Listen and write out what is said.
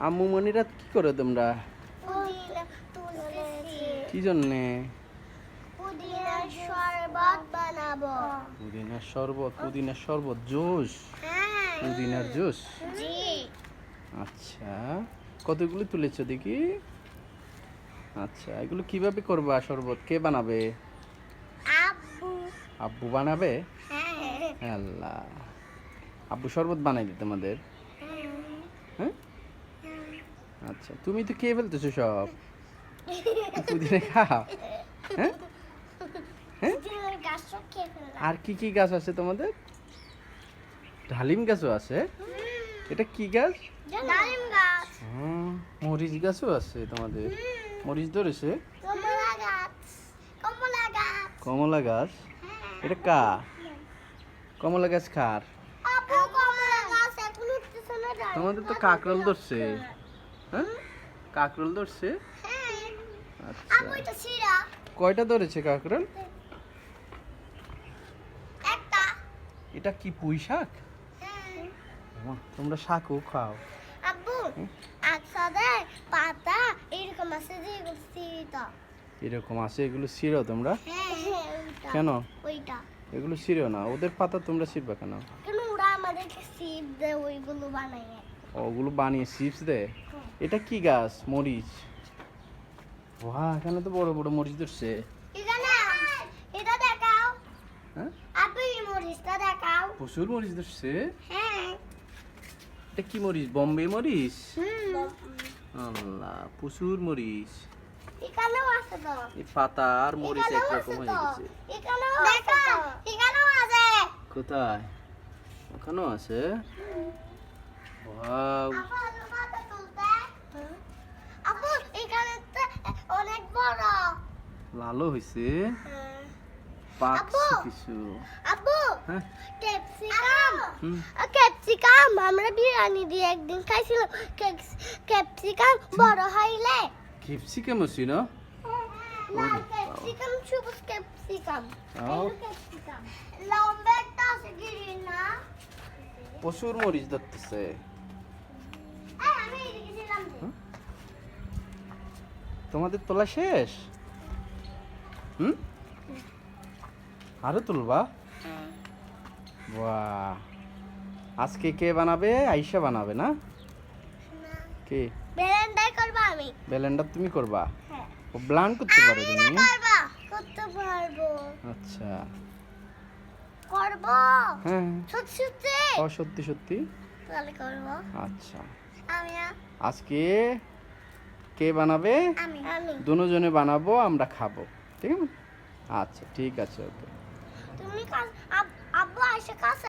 আম্মু মনিরা কি করো তোমরা? কি জন্যে? পুদিনার শরবত বানাবো। পুদিনার শরবত, পুদিনার শরবত, জুস, হ্যাঁ পুদিনার জুস। জি আচ্ছা, কতগুলো তুলেছো দেখি? আচ্ছা, এগুলো কিভাবে করবা শরবত? কে বানাবে? আব্বু। আব্বু বানাবে? হ্যাঁ আল্লাহ, আব্বু শরবত বানাই দিতে তোমাদের? হ্যাঁ, আচ্ছা, তুমি তো খেয়ে ফেলতেছো সব। পুদিনা খাও? হ্যাঁ হ্যাঁ, পুদিনার গাছও খেয়ে ফেললাম। আর কি কি গাছ আছে তোমাদের? ডালিম গাছও আছে? এটা কি গাছ? ডালিম গাছ, মরিচ গাছও আছে তোমাদের? মরিচ ধরেছে? কমলা গাছ, কমলা গাছ। কমলা গাছ? এটা কা? কমলা গাছ কার? আব্বু কমলা গাছ এখন উঠতেছে না। তোমাদের তো কাকরোল ধরছে। হ্যাঁ, কাকরোল ধরছে? হ্যাঁ আচ্ছা, আব্বু এটা সিরা কয়টা ধরেছে কাকরোল? একটা। এটা কি পুঁই শাক? হ্যাঁ তোমরা শাকও খাও? আব্বু একসাথে পাতা এরকম আছে যে সিটা। এরকম আছে, এগুলো ছিঁড়ো তোমরা? হ্যাঁ ওইটা। কেন ওইটা এগুলো ছিঁড়ো না? ওদের পাতা তোমরা ছিঁড়বা কেন? কেন ওরা আমাদেরকে সিপ দেয় ওইগুলো বানায়। ওগুলো বানিয়ে চিপস দেয়? এটা কি গাছ? মরিচ? বাহ, এখানে তো বড় বড় মরিচ ধরছে। এখানে এটা দেখাও। হ্যাঁ, আপনি এই মরিচটা দেখাও। প্রচুর মরিচ ধরছে। হ্যাঁ এটা কি মরিচ? বোম্বে মরিচ? হুম আল্লাহ, প্রচুর মরিচ। এখানেও আছে তো। এই পাতা আর মরিচ এখানেও একরকম আছে হয়ে তো। গেছে। এখানেও আছে তো। এখানেও আছে। কোথায়? ওখানেও আছে? ওয়াও, আপু আলু পাতা তুলতে। আপু এখানে তো অনেক বড়। লালও হয়েছে, পাকছে কিছু। আপু হ্যাঁ, ক্যাপসিকাম। হুম, ক্যাপসিকাম আমরা বিরিয়ানি দিয়ে একদিন খাইছিলাম। ক্যাপসিকাম বড় হইলে ক্যাপসিকাম আছে না? লাল ক্যাপসিকাম, সবুজ ক্যাপসিকাম। আও, ক্যাপসিকাম লম্বা একটা আছে গ্রিন না। প্রচুর মরিচ ধরতেছে। আমি এদিকে দিলাম যে। তোমাদের তোলা শেষ? হুম, আরো তুলবা? বাহ, আজকে কে বানাবে? আইসা বানাবে না? কে? বেলেন্ডার করব আমি। ব্লেন্ডার তুমি করবা? হ্যাঁ ও ব্লান্ড করতে পারো আমি তুমি? করতে পারবো। আচ্ছা, করব হ্যাঁ, সত্যি সত্যি। ও সত্যি সত্যি? তাহলে করব আচ্ছা, আমি। আজকে কে বানাবে? আমি দুজনে বানাবো, আমরা খাবো, ঠিক আছে? আচ্ছা, ঠিক আছে, ওকে। তুমি আব্বু এসে কাছে